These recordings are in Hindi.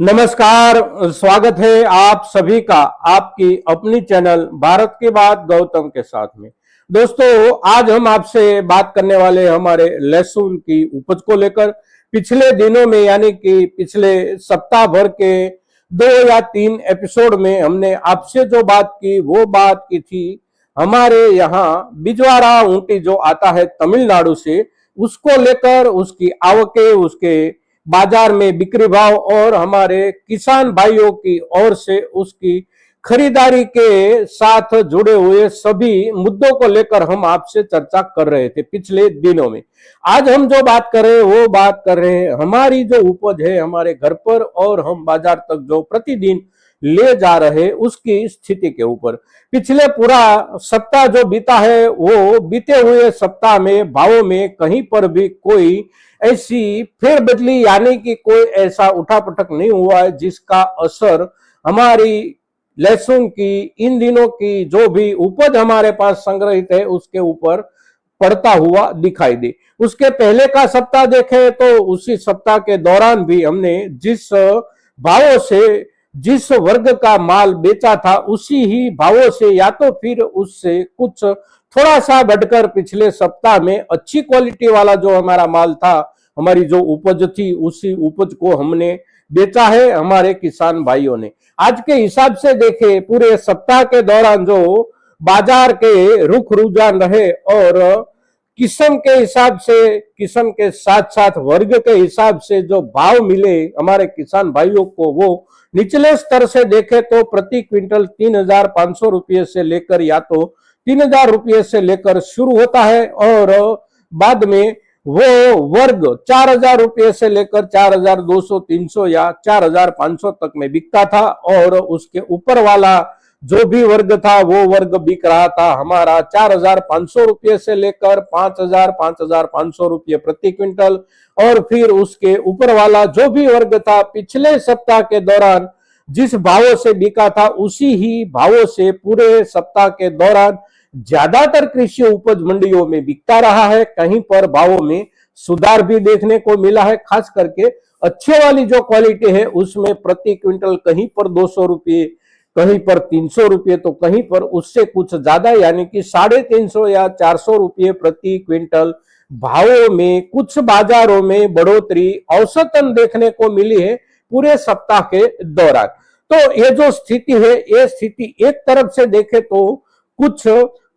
नमस्कार। स्वागत है आप सभी का आपकी अपनी चैनल भारत की बात गौतम के साथ में। दोस्तों, आज हम आपसे बात करने वाले हमारे लहसुन की उपज को लेकर। पिछले दिनों में यानी कि पिछले सप्ताह भर के 2 या 3 एपिसोड में हमने आपसे जो बात की वो बात की थी हमारे यहाँ बिजवाड़ा ऊंटी जो आता है तमिलनाडु से, उसको लेकर, उसकी आवकें, उसके बाजार में बिक्री भाव और हमारे किसान भाइयों की ओर से उसकी खरीदारी के साथ जुड़े हुए सभी मुद्दों को लेकर हम आपसे चर्चा कर रहे थे पिछले दिनों में। आज हम जो बात कर रहे हैं वो बात कर रहे हैं हमारी जो उपज है हमारे घर पर और हम बाजार तक जो प्रतिदिन ले जा रहे उसकी स्थिति के ऊपर। पिछले पूरा सप्ताह जो बीता है वो बीते हुए सप्ताह में भावों में कहीं पर भी कोई ऐसी फेर बदली यानी कि कोई ऐसा उठापटक नहीं हुआ है जिसका असर हमारी लहसुन की इन दिनों की जो भी उपज हमारे पास संग्रहित है उसके ऊपर पड़ता हुआ दिखाई दे। उसके पहले का सप्ताह देखें तो उसी सप्ताह के दौरान भी हमने जिस भावों से जिस वर्ग का माल बेचा था उसी ही भावों से या तो फिर उससे कुछ थोड़ा सा बढ़कर पिछले सप्ताह में अच्छी क्वालिटी वाला जो हमारा माल था, हमारी जो उपज थी, उसी उपज को हमने बेचा है हमारे किसान भाइयों ने। आज के हिसाब से देखे पूरे सप्ताह के दौरान जो बाजार के रुख रुझान रहे और किस्म के हिसाब से, किस्म के साथ साथ वर्ग के हिसाब से जो भाव मिले हमारे किसान भाइयों को, वो निचले स्तर से देखे तो प्रति क्विंटल 3,500 रुपये से लेकर या तो 3,000 रुपये से लेकर शुरू होता है और बाद में वो वर्ग 4,000 रुपये से लेकर 4,200, 300 या 4,500 तक में बिकता था और उसके ऊपर वाला जो भी वर्ग था वो वर्ग बिक रहा था हमारा 4,500 रुपये से लेकर 5,000, 5,500 रुपये प्रति क्विंटल। और फिर उसके ऊपर वाला जो भी वर्ग था पिछले सप्ताह के दौरान जिस भावों से बिका था उसी ही भावों से पूरे सप्ताह के दौरान ज्यादातर कृषि उपज मंडियों में बिकता रहा है। कहीं पर भावों में सुधार भी देखने को मिला है, खास करके अच्छे वाली जो क्वालिटी है उसमें प्रति क्विंटल कहीं पर 200 रुपये, कहीं पर 300 रुपये, तो कहीं पर उससे कुछ ज्यादा यानी कि 350 या 400 रुपये प्रति क्विंटल भावों में कुछ बाजारों में बढ़ोतरी औसतन देखने को मिली है पूरे सप्ताह के दौरान। तो ये जो स्थिति है ये स्थिति एक तरफ से देखे तो कुछ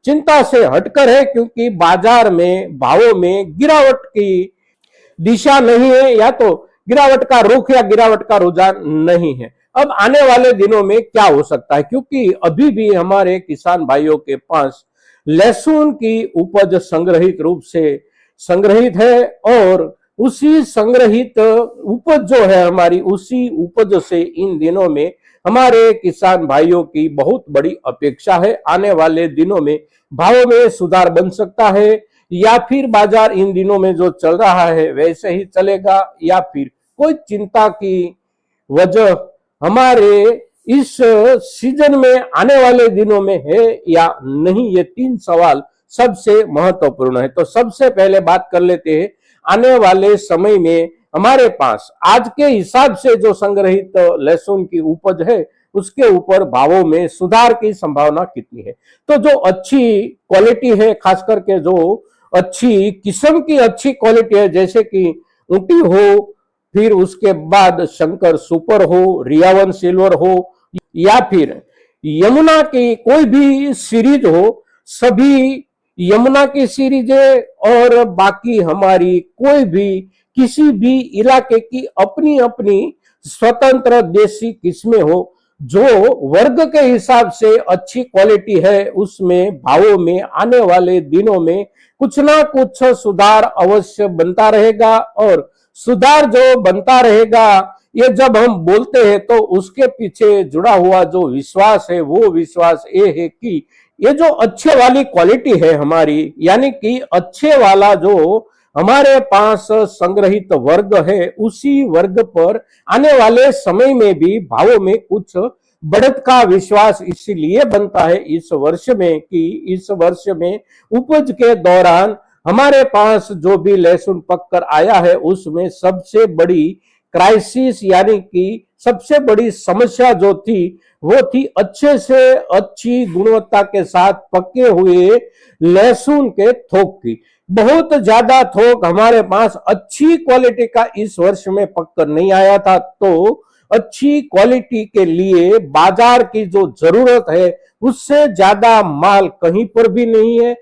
चिंता से हटकर है, क्योंकि बाजार में भावों में गिरावट की दिशा नहीं है या तो गिरावट का रुख या गिरावट का रुझान नहीं है। अब आने वाले दिनों में क्या हो सकता है, क्योंकि अभी भी हमारे किसान भाइयों के पास लहसुन की उपज संग्रहित रूप से संग्रहित है और उसी संग्रहित उपज जो है हमारी, उसी उपज से इन दिनों में हमारे किसान भाइयों की बहुत बड़ी अपेक्षा है। आने वाले दिनों में भावों में सुधार बन सकता है या फिर बाजार इन दिनों में जो चल रहा है वैसे ही चलेगा या फिर कोई चिंता की वजह हमारे इस सीजन में आने वाले दिनों में है या नहीं, ये 3 सवाल सबसे महत्वपूर्ण है। तो सबसे पहले बात कर लेते हैं आने वाले समय में हमारे पास आज के हिसाब से जो संग्रहित लहसुन की उपज है उसके ऊपर भावों में सुधार की संभावना कितनी है। तो जो अच्छी क्वालिटी है, खास करके जो अच्छी किस्म की अच्छी क्वालिटी है, जैसे कि ऊंटी हो, फिर उसके बाद शंकर सुपर हो, रियावन सिल्वर हो या फिर यमुना की कोई भी सीरीज हो, सभी यमुना की सीरीज है और बाकी हमारी कोई भी किसी भी इलाके की अपनी अपनी स्वतंत्र देसी किस्में हो, जो वर्ग के हिसाब से अच्छी क्वालिटी है, उसमें भावों में आने वाले दिनों में कुछ ना कुछ सुधार अवश्य बनता रहेगा। और सुधार जो बनता रहेगा ये जब हम बोलते हैं तो उसके पीछे जुड़ा हुआ जो विश्वास है वो विश्वास ये है कि ये जो अच्छे वाली क्वालिटी है हमारी, यानी कि अच्छे वाला जो हमारे पास संग्रहित वर्ग है, उसी वर्ग पर आने वाले समय में भी भावों में कुछ बढ़त का विश्वास इसलिए बनता है इस वर्ष में कि इस वर्ष में उपज के दौरान हमारे पास जो भी लहसुन पककर आया है उसमें सबसे बड़ी क्राइसिस यानी कि सबसे बड़ी समस्या जो थी वो थी अच्छे से अच्छी गुणवत्ता के साथ पके हुए लहसुन के थोक की। बहुत ज्यादा थोक हमारे पास अच्छी क्वालिटी का इस वर्ष में पककर नहीं आया था, तो अच्छी क्वालिटी के लिए बाजार की जो जरूरत है उससे ज्यादा माल कहीं पर भी नहीं है।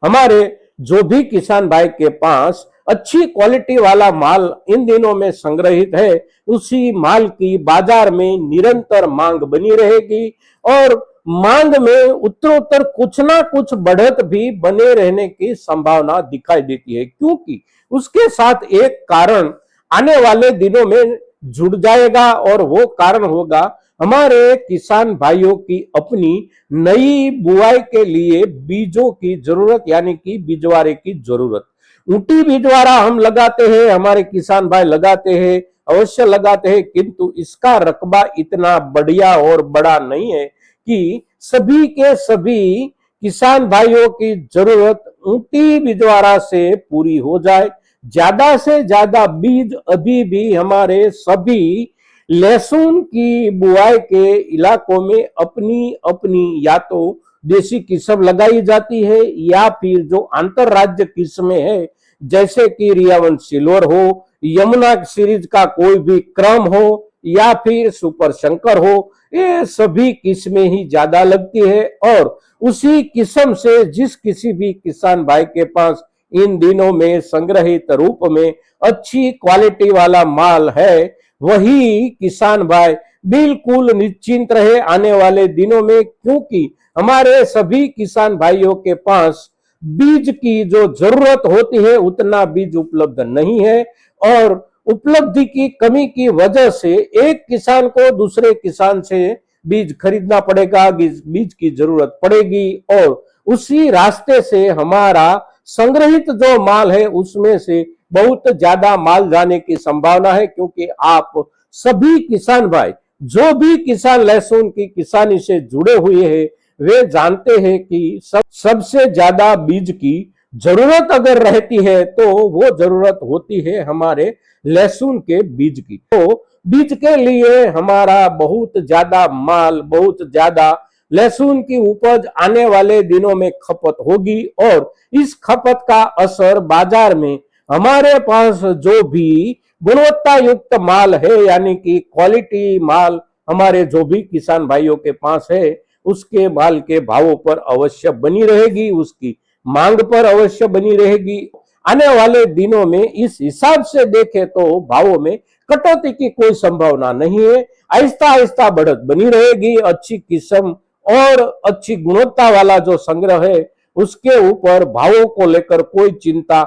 हमारे जो भी किसान भाई के पास अच्छी क्वालिटी वाला माल इन दिनों में संग्रहित है, उसी माल की बाजार में निरंतर मांग बनी रहेगी और मांग में उत्तरोत्तर कुछ ना कुछ बढ़त भी बने रहने की संभावना दिखाई देती है, क्योंकि उसके साथ एक कारण आने वाले दिनों में जुड़ जाएगा और वो कारण होगा हमारे किसान भाइयों की अपनी नई बुआई के लिए बीजों की जरूरत, यानी कि बिजवारे की जरूरत। ऊंटी बिजवारा हम लगाते हैं, हमारे किसान भाई लगाते हैं, अवश्य लगाते हैं, किंतु इसका रकबा इतना बढ़िया और बड़ा नहीं है कि सभी के सभी किसान भाइयों की जरूरत ऊंटी बिजवारा से पूरी हो जाए। ज्यादा से ज्यादा बीज अभी भी हमारे सभी लहसुन की बुआई के इलाकों में अपनी अपनी या तो देसी किस्म लगाई जाती है या फिर जो अंतर राज्य किस्में है, जैसे कि रियावन सिल्वर हो, यमुना सीरीज का कोई भी क्रम हो या फिर सुपर शंकर हो, ये सभी किस्में ही ज्यादा लगती है और उसी किस्म से जिस किसी भी किसान भाई के पास इन दिनों में संग्रहित रूप में अच्छी क्वालिटी वाला माल है, वही किसान भाई बिल्कुल निश्चिंत रहे आने वाले दिनों में, क्योंकि हमारे सभी किसान भाइयों के पास बीज की जो जरूरत होती है उतना बीज उपलब्ध नहीं है और उपलब्धि की कमी की वजह से एक किसान को दूसरे किसान से बीज खरीदना पड़ेगा, बीज की जरूरत पड़ेगी और उसी रास्ते से हमारा संग्रहित जो माल है उसमें से बहुत ज्यादा माल जाने की संभावना है, क्योंकि आप सभी किसान भाई जो भी किसान लहसुन की किसानी से जुड़े हुए हैं वे जानते हैं कि सबसे ज्यादा बीज की जरूरत अगर रहती है तो वो जरूरत होती है हमारे लहसुन के बीज की। तो बीज के लिए हमारा बहुत ज्यादा माल, बहुत ज्यादा लहसुन की उपज आने वाले दिनों में खपत होगी और इस खपत का असर बाजार में हमारे पास जो भी गुणवत्ता युक्त माल है, यानी कि क्वालिटी माल हमारे जो भी किसान भाइयों के पास है, उसके माल के भावों पर अवश्य बनी रहेगी, उसकी मांग पर अवश्य बनी रहेगी। आने वाले दिनों में इस हिसाब से देखें तो भावों में कटौती की कोई संभावना नहीं है, आहिस्ता आहिस्ता बढ़त बनी रहेगी। अच्छी किस्म और अच्छी गुणवत्ता वाला जो संग्रह है उसके ऊपर भावों को लेकर कोई चिंता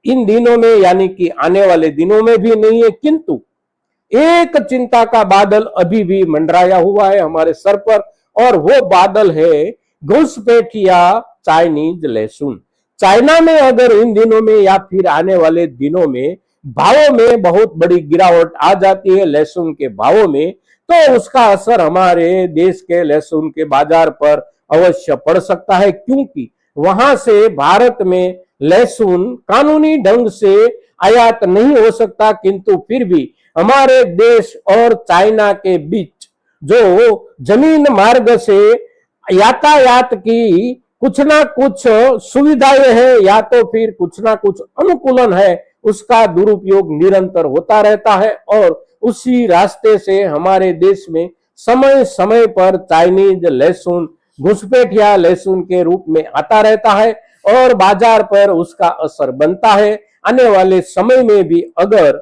इन दिनों में यानी कि आने वाले दिनों में भी नहीं है, किंतु एक चिंता का बादल अभी भी मंडराया हुआ है हमारे सर पर और वो बादल है घुसपैठिया चाइनीज लहसुन। चाइना में अगर इन दिनों में या फिर आने वाले दिनों में भावों में बहुत बड़ी गिरावट आ जाती है लहसुन के भावों में, तो उसका असर हमारे देश के लहसुन के बाजार पर अवश्य पड़ सकता है, क्योंकि वहां से भारत में लहसुन कानूनी ढंग से आयात नहीं हो सकता, किंतु फिर भी हमारे देश और चाइना के बीच जो जमीन मार्ग से यातायात की कुछ ना कुछ सुविधाएं हैं या तो फिर कुछ ना कुछ अनुकूलन है, उसका दुरुपयोग निरंतर होता रहता है और उसी रास्ते से हमारे देश में समय समय पर चाइनीज लहसुन घुसपैठिया लहसुन के रूप में आता रहता है और बाजार पर उसका असर बनता है। आने वाले समय में भी अगर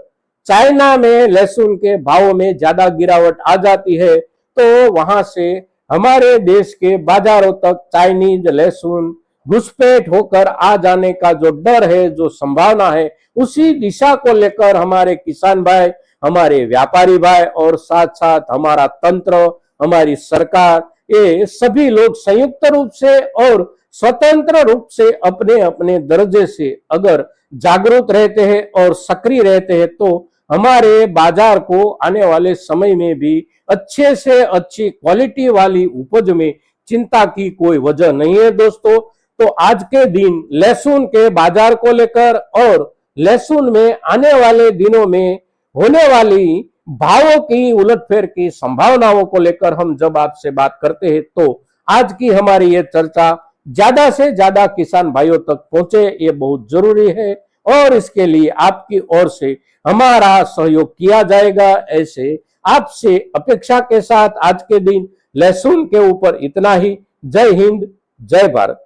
चाइना में लहसुन के भाव में ज्यादा गिरावट आ जाती है तो वहां से हमारे देश के बाजारों तक चाइनीज लहसुन घुसपैठ होकर आ जाने का जो डर है, जो संभावना है, उसी दिशा को लेकर हमारे किसान भाई, हमारे व्यापारी भाई और साथ साथ हमारा तंत्र, हमारी सरकार, ये सभी लोग संयुक्त रूप से और स्वतंत्र रूप से अपने अपने दर्जे से अगर जागरूक रहते हैं और सक्रिय रहते हैं तो हमारे बाजार को आने वाले समय में भी अच्छे से अच्छी क्वालिटी वाली उपज में चिंता की कोई वजह नहीं है दोस्तों। तो आज के दिन लहसुन के बाजार को लेकर और लहसुन में आने वाले दिनों में होने वाली भावों की उलटफेर की संभावनाओं को लेकर हम जब आपसे बात करते हैं तो आज की हमारी ये चर्चा ज्यादा से ज्यादा किसान भाइयों तक पहुंचे, ये बहुत जरूरी है और इसके लिए आपकी ओर से हमारा सहयोग किया जाएगा। ऐसे आपसे अपेक्षा के साथ आज के दिन लहसुन के ऊपर इतना ही। जय हिंद, जय भारत।